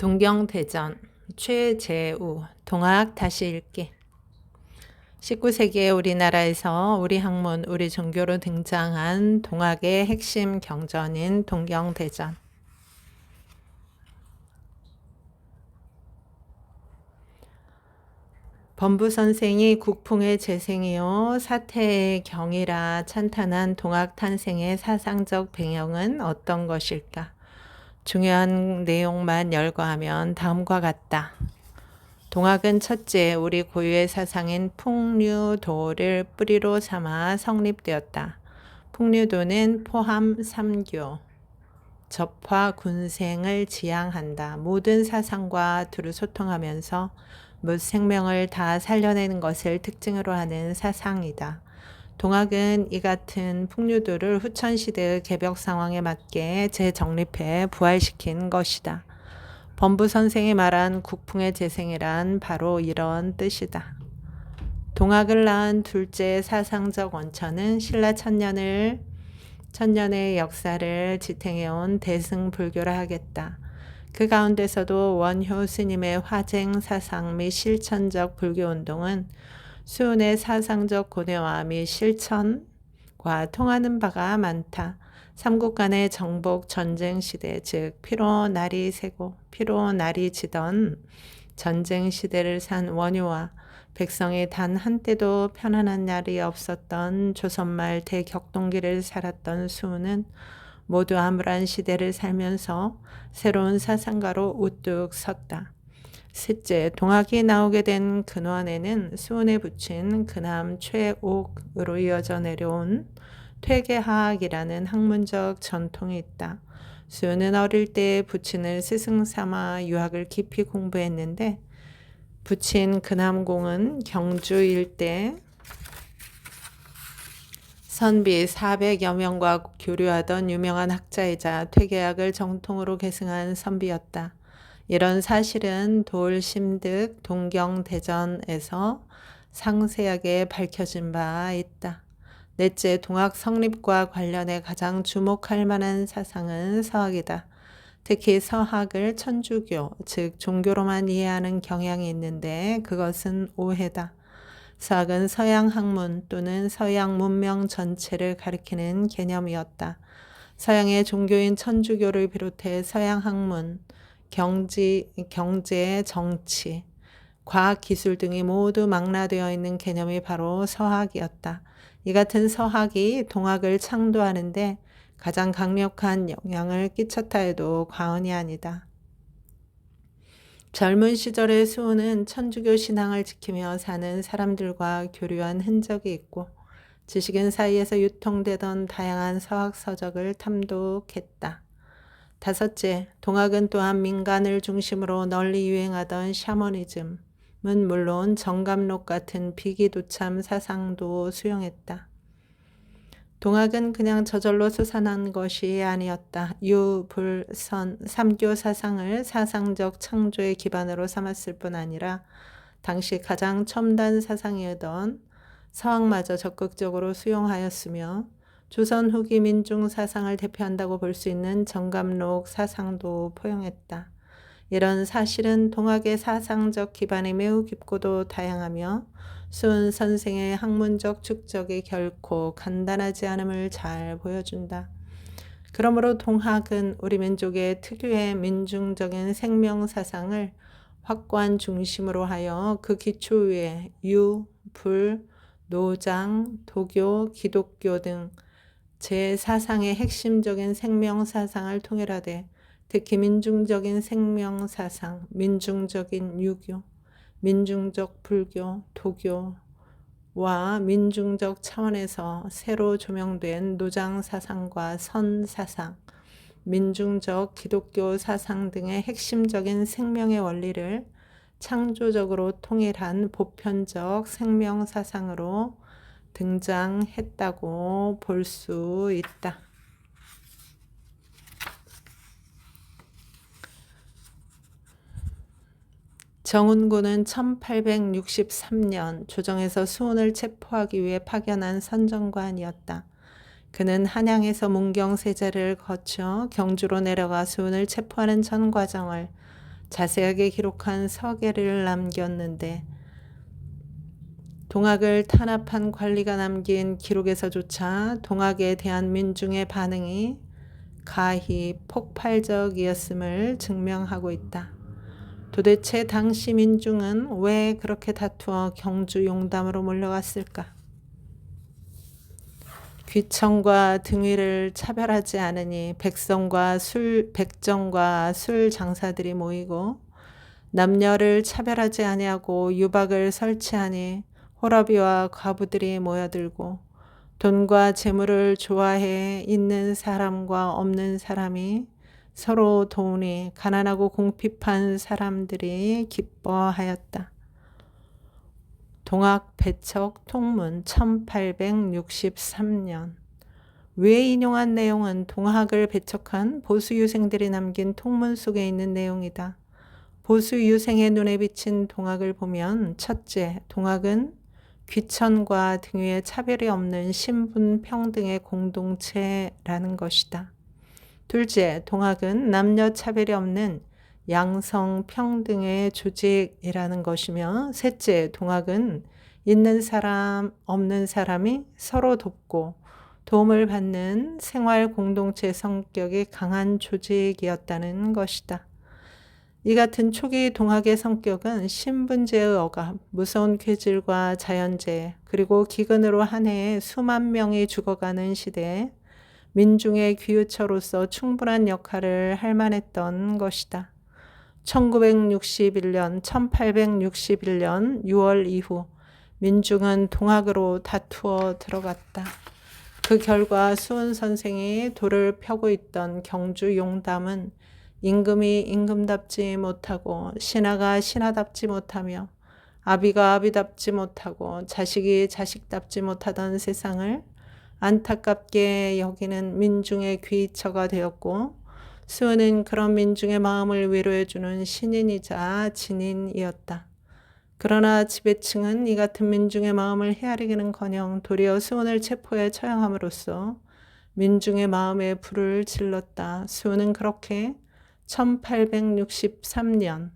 동경대전 최재우 동학 다시 읽기 19세기에 우리나라에서 우리 학문, 우리 종교로 등장한 동학의 핵심 경전인 동경대전. 범부 선생이 국풍의 재생이요 사태의 경이라 찬탄한 동학 탄생의 사상적 배경은 어떤 것일까? 중요한 내용만 열거하면 다음과 같다. 동학은 첫째 우리 고유의 사상인 풍류도를 뿌리로 삼아 성립되었다. 풍류도는 포함 삼교, 접화 군생을 지향한다. 모든 사상과 두루 소통하면서 못 생명을 다 살려내는 것을 특징으로 하는 사상이다. 동학은 이 같은 풍류도를 후천시대의 개벽 상황에 맞게 재정립해 부활시킨 것이다. 범부 선생이 말한 국풍의 재생이란 바로 이런 뜻이다. 동학을 낳은 둘째 사상적 원천은 신라 천년의 역사를 지탱해온 대승불교라 하겠다. 그 가운데서도 원효 스님의 화쟁 사상 및 실천적 불교운동은 수훈의 사상적 고뇌와 및 실천과 통하는 바가 많다. 삼국 간의 정복 전쟁 시대, 즉 피로 날이 새고 피로 날이 지던 전쟁 시대를 산 원효와 백성이 단 한때도 편안한 날이 없었던 조선말 대격동기를 살았던 수훈은 모두 암울한 시대를 살면서 새로운 사상가로 우뚝 섰다. 셋째, 동학이 나오게 된 근원에는 수훈에 붙인 근함 최옥으로 이어져 내려온 퇴계하학이라는 학문적 전통이 있다. 수훈은 어릴 때 부친을 스승 삼아 유학을 깊이 공부했는데 부친 근함공은 경주 일대 선비 400여 명과 교류하던 유명한 학자이자 퇴계학을 정통으로 계승한 선비였다. 이런 사실은 돌심득 동경대전에서 상세하게 밝혀진 바 있다. 넷째, 동학 성립과 관련해 가장 주목할 만한 사상은 서학이다. 특히 서학을 천주교, 즉 종교로만 이해하는 경향이 있는데 그것은 오해다. 서학은 서양 학문 또는 서양 문명 전체를 가리키는 개념이었다. 서양의 종교인 천주교를 비롯해 서양 학문, 경제, 정치, 과학, 기술 등이 모두 망라되어 있는 개념이 바로 서학이었다. 이 같은 서학이 동학을 창도하는데 가장 강력한 영향을 끼쳤다 해도 과언이 아니다. 젊은 시절의 수훈은 천주교 신앙을 지키며 사는 사람들과 교류한 흔적이 있고 지식인 사이에서 유통되던 다양한 서학 서적을 탐독했다. 다섯째, 동학은 또한 민간을 중심으로 널리 유행하던 샤머니즘은 물론 정감록 같은 비기도참 사상도 수용했다. 동학은 그냥 저절로 솟아난 것이 아니었다. 유, 불, 선, 삼교 사상을 사상적 창조의 기반으로 삼았을 뿐 아니라 당시 가장 첨단 사상이었던 서학마저 적극적으로 수용하였으며 조선 후기 민중 사상을 대표한다고 볼 수 있는 정감록 사상도 포용했다. 이런 사실은 동학의 사상적 기반이 매우 깊고도 다양하며 수훈 선생의 학문적 축적이 결코 간단하지 않음을 잘 보여준다. 그러므로 동학은 우리 민족의 특유의 민중적인 생명사상을 확고한 중심으로 하여 그 기초 위에 유, 불, 노장, 도교, 기독교 등 제4상의 핵심적인 생명사상을 통일하되 특히 민중적인 생명사상, 민중적인 유교, 민중적 불교, 도교와 민중적 차원에서 새로 조명된 노장사상과 선사상, 민중적 기독교 사상 등의 핵심적인 생명의 원리를 창조적으로 통일한 보편적 생명사상으로 등장했다고 볼 수 있다. 정운군은 1863년 조정에서 수훈을 체포하기 위해 파견한 선정관이었다. 그는 한양에서 문경세자를 거쳐 경주로 내려가 수훈을 체포하는 전 과정을 자세하게 기록한 서계를 남겼는데 동학을 탄압한 관리가 남긴 기록에서조차 동학에 대한 민중의 반응이 가히 폭발적이었음을 증명하고 있다. 도대체 당시 민중은 왜 그렇게 다투어 경주 용담으로 몰려갔을까? 귀청과 등위를 차별하지 않으니 백정과 술 장사들이 모이고 남녀를 차별하지 아니하고 유박을 설치하니 호러비와 과부들이 모여들고 돈과 재물을 좋아해 있는 사람과 없는 사람이 서로 도우니 가난하고 궁핍한 사람들이 기뻐하였다. 동학 배척 통문 1863년. 위에 인용한 내용은 동학을 배척한 보수 유생들이 남긴 통문 속에 있는 내용이다. 보수 유생의 눈에 비친 동학을 보면 첫째, 동학은 귀천과 등위의 차별이 없는 신분 평등의 공동체라는 것이다. 둘째, 동학은 남녀 차별이 없는 양성 평등의 조직이라는 것이며, 셋째, 동학은 있는 사람, 없는 사람이 서로 돕고 도움을 받는 생활 공동체 성격이 강한 조직이었다는 것이다. 이 같은 초기 동학의 성격은 신분제의 억압, 무서운 괴질과 자연재해, 그리고 기근으로 한 해에 수만 명이 죽어가는 시대에 민중의 귀유처로서 충분한 역할을 할 만했던 것이다. 1861년 6월 이후 민중은 동학으로 다투어 들어갔다. 그 결과 수은 선생이 돌을 펴고 있던 경주 용담은 임금이 임금답지 못하고 신하가 신하답지 못하며 아비가 아비답지 못하고 자식이 자식답지 못하던 세상을 안타깝게 여기는 민중의 귀처가 되었고, 수은은 그런 민중의 마음을 위로해주는 신인이자 진인이었다. 그러나 지배층은 이 같은 민중의 마음을 헤아리기는커녕 도리어 수은을 체포해 처형함으로써 민중의 마음에 불을 질렀다. 수은은 그렇게 1863년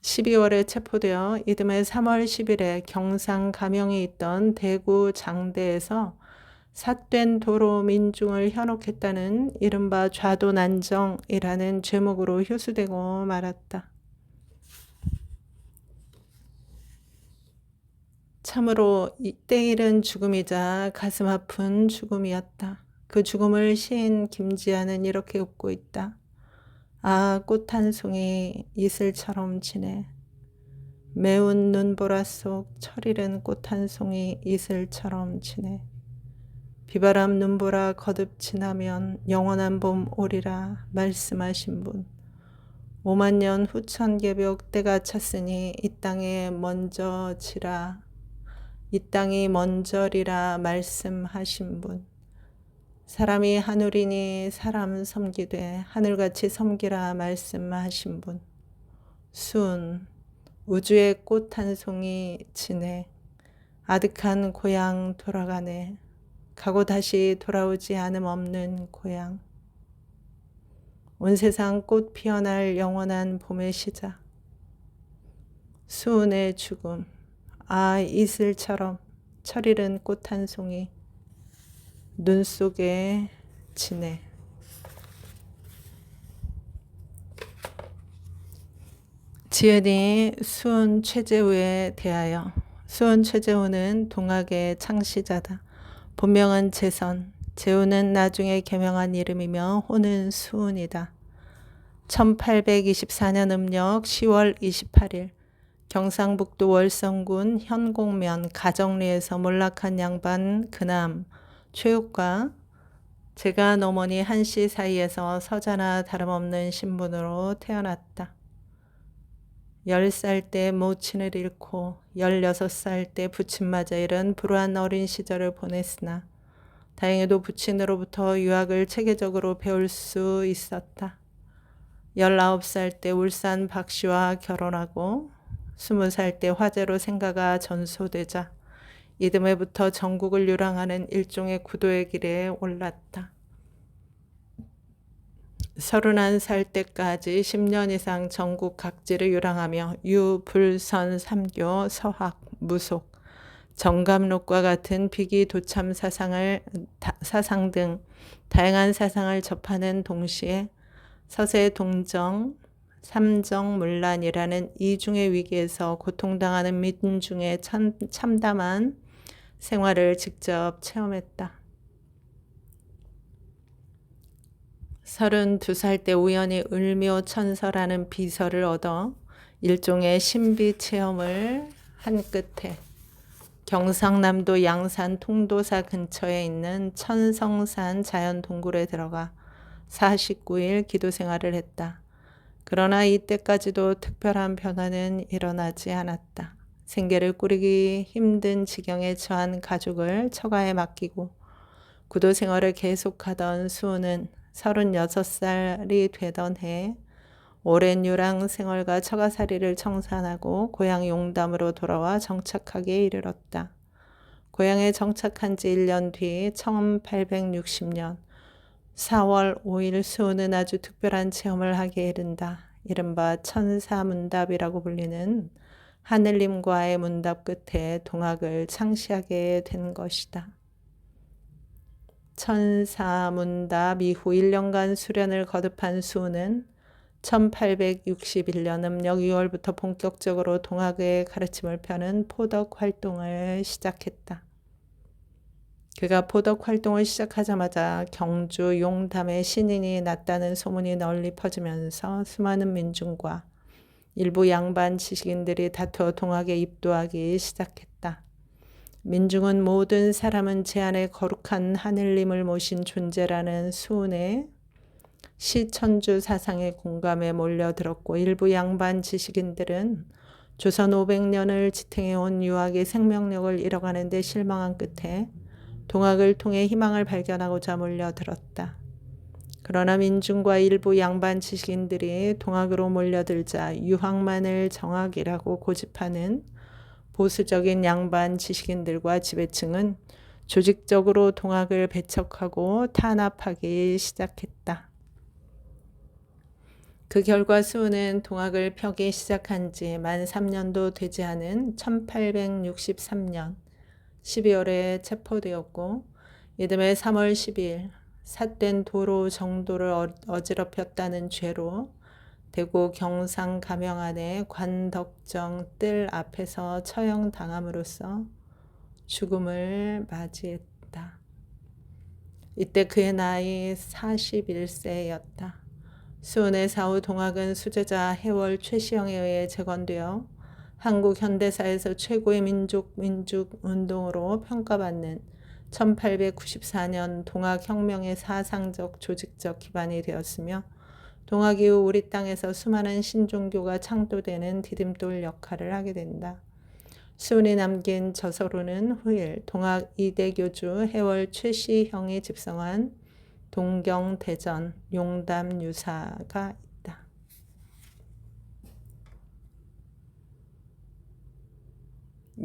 12월에 체포되어 이듬해 3월 10일에 경상 가명이 있던 대구 장대에서 삿된 도로 민중을 현혹했다는 이른바 좌도난정이라는 죄목으로 효수되고 말았다. 참으로 때일은 죽음이자 가슴 아픈 죽음이었다. 그 죽음을 시인 김지아는 이렇게 웃고 있다. 아, 꽃 한 송이 이슬처럼 지네. 매운 눈보라 속 철이른 꽃 한 송이 이슬처럼 지네. 비바람 눈보라 거듭 지나면 영원한 봄 오리라 말씀하신 분. 5만 년 후천개벽 때가 찼으니 이 땅에 먼저 지라. 이 땅이 먼저리라 말씀하신 분. 사람이 하늘이니 사람 섬기되 하늘같이 섬기라 말씀하신 분. 수은 우주의 꽃 한 송이 지네. 아득한 고향 돌아가네. 가고 다시 돌아오지 않음 없는 고향. 온 세상 꽃 피어날 영원한 봄의 시작. 수은의 죽음. 아, 이슬처럼 철이른 꽃 한 송이 눈 속에 지네. 지은이 수은 최재우에 대하여. 수은 최재우는 동학의 창시자다. 본명은 재선, 재우는 나중에 개명한 이름이며 호는 수은이다. 1824년 음력 10월 28일 경상북도 월성군 현곡면 가정리에서 몰락한 양반 그남 최욱과 제가 어머니 한씨 사이에서 서자나 다름없는 신분으로 태어났다. 10살 때 모친을 잃고 16살 때 부친 맞아 잃은 불우한 어린 시절을 보냈으나 다행히도 부친으로부터 유학을 체계적으로 배울 수 있었다. 19살 때 울산 박씨와 결혼하고 20살 때 화재로 생가가 전소되자 이듬해부터 전국을 유랑하는 일종의 구도의 길에 올랐다. 31살 때까지 10년 이상 전국 각지를 유랑하며 유, 불, 선, 삼교, 서학, 무속, 정감록과 같은 비기 도참 사상 등 다양한 사상을 접하는 동시에 서세 동정, 삼정문란이라는 이중의 위기에서 고통당하는 민중의 참담한 생활을 직접 체험했다. 32살 때 우연히 을묘천서라는 비서를 얻어 일종의 신비 체험을 한 끝에 경상남도 양산 통도사 근처에 있는 천성산 자연동굴에 들어가 49일 기도 생활을 했다. 그러나 이때까지도 특별한 변화는 일어나지 않았다. 생계를 꾸리기 힘든 지경에 처한 가족을 처가에 맡기고 구도 생활을 계속하던 수호는 36살이 되던 해 오랜 유랑 생활과 처가살이를 청산하고 고향 용담으로 돌아와 정착하기에 이르렀다. 고향에 정착한 지 1년 뒤 1860년 4월 5일 수호는 아주 특별한 체험을 하게 이른다. 이른바 천사문답이라고 불리는 하늘님과의 문답 끝에 동학을 창시하게 된 것이다. 천사문답 이후 1년간 수련을 거듭한 수호는 1861년 음력 6월부터 본격적으로 동학의 가르침을 펴는 포덕 활동을 시작했다. 그가 포덕 활동을 시작하자마자 경주 용담에 신인이 났다는 소문이 널리 퍼지면서 수많은 민중과 일부 양반 지식인들이 다투어 동학에 입도하기 시작했다. 민중은 모든 사람은 제 안에 거룩한 하늘님을 모신 존재라는 수훈의 시천주 사상의 공감에 몰려들었고 일부 양반 지식인들은 조선 500년을 지탱해온 유학의 생명력을 잃어가는 데 실망한 끝에 동학을 통해 희망을 발견하고자 몰려들었다. 그러나 민중과 일부 양반 지식인들이 동학으로 몰려들자 유학만을 정학이라고 고집하는 보수적인 양반 지식인들과 지배층은 조직적으로 동학을 배척하고 탄압하기 시작했다. 그 결과 수훈은 동학을 펴기 시작한 지 만 3년도 되지 않은 1863년 12월에 체포되었고 이듬해 3월 12일 삿된 도로 정도를 어지럽혔다는 죄로 대구 경상 감영안의 관덕정 뜰 앞에서 처형당함으로써 죽음을 맞이했다. 이때 그의 나이 41세였다. 수훈의 사후 동학은 수제자 해월 최시영에 의해 재건되어 한국 현대사에서 최고의 민족 운동으로 평가받는 1894년 동학혁명의 사상적 조직적 기반이 되었으며 동학 이후 우리 땅에서 수많은 신종교가 창도되는 디딤돌 역할을 하게 된다. 수훈이 남긴 저서로는 후일 동학 2대 교주 해월 최시형이 집성한 동경대전 용담 유사가 있다.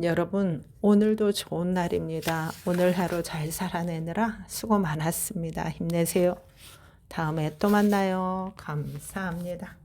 여러분, 오늘도 좋은 날입니다. 오늘 하루 잘 살아내느라 수고 많았습니다. 힘내세요. 다음에 또 만나요. 감사합니다.